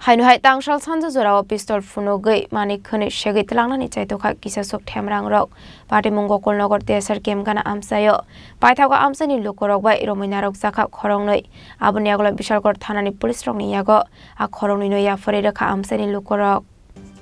Khwnwi Tangsal sanja Jorao pistol Phungwi Mani Khwnwi Segwi Twlangnani Chaitokha Kisa Themragrok Party Mungo Kolnogor Desar Kem Gana Amsayo Paithago Amsani Lukorok bai Rominarok Zaka Khorang Abuni Agla Bishalgor Thanani Police Rok ni yago a Khorang ni Yafore Rekha Amsani Lukorok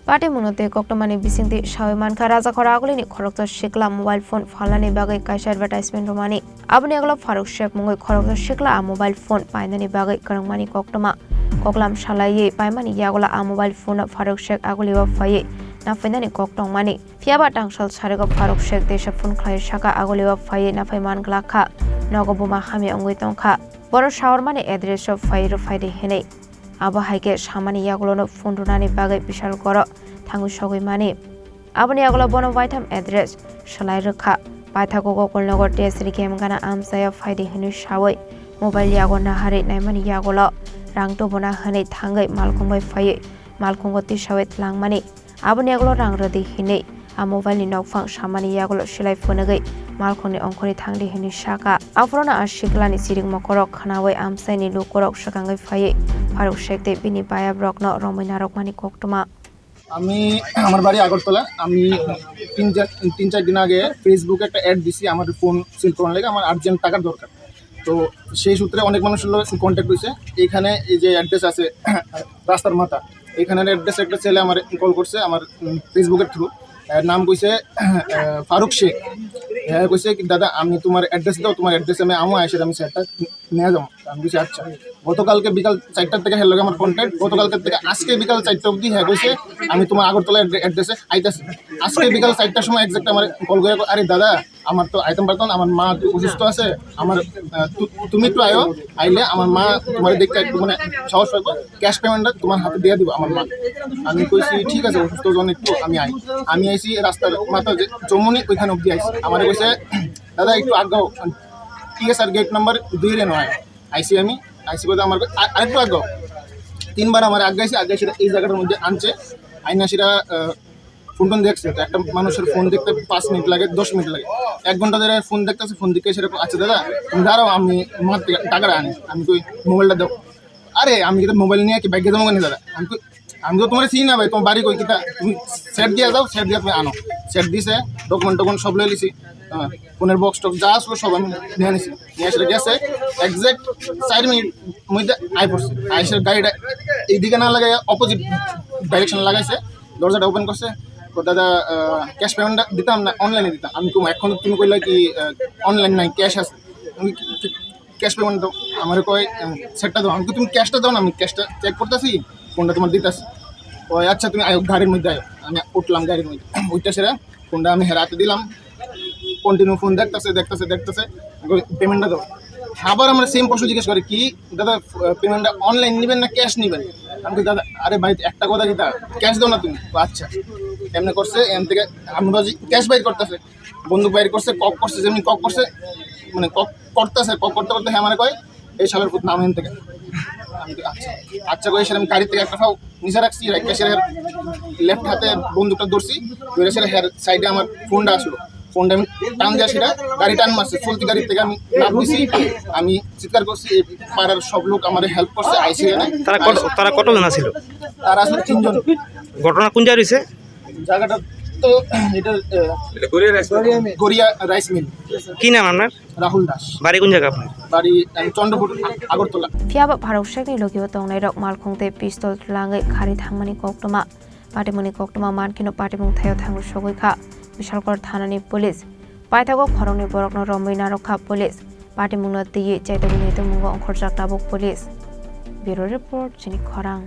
Party Munote Koktomani Bisingti Shawimanka Raja Khoragulini Khorokto Shikla mobile phone Falani Bagai Kaisa advertisement Romani Abuni Agla Faruk Shek Mungo Khorokto Shikla a mobile phone Painani Bagai Karangmani Koktoma Koklam Shalaye Paimani Yagola a mobile phone Faruk Shek Aguliwa Faye Nafindani Koktongmani Fiaba Tangsal Sarego Faruk Shek Desha Phun Klai Shaka Aguliwa Faye Nafaiman Glaka Nogobuma Hami Ongwitongka Boro Shawarmani address of Faye Faide Hene Aba Haike Shamani Yagolono Fundunani Bagai Bishal Goro Tangu Shogui Mani Abani Yagola Bono Vitam address Shalai Reka Paithago Kolnogor Desri Game Gana Amsaya Faide Henu Shawai Mobile Yago Nahari Naimani Yagola Rang to Bona Hane Tangai Malkongbai Faye Malkongo Tishawet Langmani Abani Yagolo Rang Radi Hine a mobile ni Nokfang Shamani Yagolo Shilai Funagai Malkoni Onkori Tangdi Hini Shaka Afrona Ashiklani Siring Mokorok Khnawe Amsani Lukorok Shakangai Faye Faruk Shekte Bini Baya Brokno Rominarok Mani Koktoma আমি আমার বাড়ি আগরতলা আমি 3-4 দিন আগে ফেসবুকে একটা add দিছি আমার ফোন সেল করার লাগে আমার আর্জেন্ট টাকার দরকার তো সেই সূত্রে অনেক মানুষের সাথে কন্টাক্ট হইছে এখানে এই যে অ্যাড্রেস আছে রাস্তার মাথা এখানের অ্যাড্রেস একটা ছেলে আমার কল করছে আমার ফেসবুকের থ্রু নাম কইছে ফারুক শেখ হ্যাঁ কইছে কি দাদা আমি তোমার অ্যাড্রেস দাও তোমার অ্যাড্রেসে আমি আমো আইসা আমি সেটটা নিয়ে যাবো আমি কইছি আচ্ছা গতকালকে বিকাল 4টা থেকে হের লগে আমার কন্ট্যাক্ট গতকালকে থেকে আজকে বিকাল 4টা অবধি হ্যাঁ কইছে আমি তোমার আগরতলা অ্যাড্রেসে আইতাছি আজকে বিকাল 4টার সময় এক্সাক্ট আমার কল করে আরে দাদা আমার তো আইতাম পারতাম আমার মা অসুস্থ আছে আমার তুমি একটু আয়ো আইলে আমার মা তোমার দেখতে একটু মানে সাহস পাবো ক্যাশ পেমেন্টটা তোমার হাতে দিয়ে দিব আমার মা আমি কইছি ঠিক আছে অসুস্থ জন একটু আমি আইছি রাস্তার মাথা জমুনি ওইখানে অবধি আইছি আমার কইছে দাদা একটু আগাও ঠিক আছে আর গেট নাম্বার 2 এর নয় আইছি আমি আইসি বলতে আমার আরেকটু আগাও 3বার আমার আগাইছি এই জায়গাটার মধ্যে আনছে আইনা সেটা ফোন দেখছে একটা মানুষের ফোন দেখতে 5 মিনিট লাগে 10 মিনিট লাগে 1 ঘন্টা ধরে ফোন দেখতেছে ফোন দেখে সেটা আচ্ছা দাদা তুমি দাঁড়াও আমি আমার টাকাটা আনি আমি কই মোবাইলটা দাও আরে আমি কি মোবাইল নিয়ে কি ব্যাগে জমা করি দাদা আমি তো তোমার চিনি না ভাই তোমার বাড়ি কই কিটা তুমি সেট দিয়ে যাও সেট দিয়ে তুমি আনো সেট দিছে ডকুমেন্ট সব লয়ে লিছি ফোনের বক্স টক যা আসলো সব আমি নিয়ে নিছি নিয়ে এসে গেছে এক্সাক্ট 4 মিনিট মধ্যে আই পড়ছে আইসার গাড়িটা এইদিকে না লাগাই অপোজিট ডাইরেকশন লাগাইছে দরজাটা ওপেন করছে তো দাদা ক্যাশ পেমেন্টটা দিতাম না অনলাইনে দিতাম আমি কম এখন তুমি কইলা কি অনলাইন নাই ক্যাশ আছে আমি ক্যাশ পেমেন্ট দাও আমার কয় সেটটা দাও আমি তুমি ক্যাশটা দাও না আমি ক্যাশটা চেক করতেছি ফোনটা তোমার দিতেছি ওই আচ্ছা তুমি গাড়ির মধ্যে আয় আমি উঠলাম গাড়ির মধ্যে ওইটা সেরা ফোনটা আমি হেরাতে দিলাম কন্টিনিউ ফোন দেখতেছে পেমেন্টটা দাও আবার আমরা সেম প্রশ্ন জিজ্ঞেস করি কি দাদা পেমেন্টটা অনলাইন নেবেন না ক্যাশ নেবেন আমি দাদা আরে ভাই একটা কথা কি তা ক্যাশ দাও না তুমি আচ্ছা এমনি করছে এম থেকে আমি বাজি ক্যাশ বাইর করতেছে বন্দুক বাইর করছে কক করছে যেমনি কক করছে মানে কক করতেছে কক করতে করতে হ্যাঁ মানে কয় এই সালের পুত নাম এন থেকে আমি আচ্ছা কই সেটা আমি গাড়ি থেকে একটা ফাও নিচে রাখছি ক্যাশের লেফট হাতে বন্দুকটা ধরছি ধরে সেটা হেয়ার সাইডে আমার ফোনটা আসলো ফোনটা আমি টান দিয়ে সেটা গাড়ি টান মারছে চলতি গাড়ি থেকে আমি লাভ দিছি আমি চিৎকার করছি পাড়ার সব লোক আমার হেল্প করছে আইসি তারা কতজন ছিল তারা আসলে 3 জন ঘটনা কোন জায়গায় হইছে জায়গাটা তো এটা গড়িয়া রাইস মিল কি নাম আপনার রাহুল দাস বাড়ি কোন জায়গা আপনার বাড়ি Chandrapur Agartala Fiaba Faruk Shekni Logiwa Tongnai Rok Malkongte pistol Tlangai Khari Thangmani Koktoma Patimuni Koktoma Mankino Patimung Thayo Thangu Shogoikha Bishalkor Thanani Police Paithago Khorang ni Borokno Rominarokha Police Patimungno Tiye Chaitokha Mungo Onkhorjak Tabuk Police Bureau Report Chini Khorang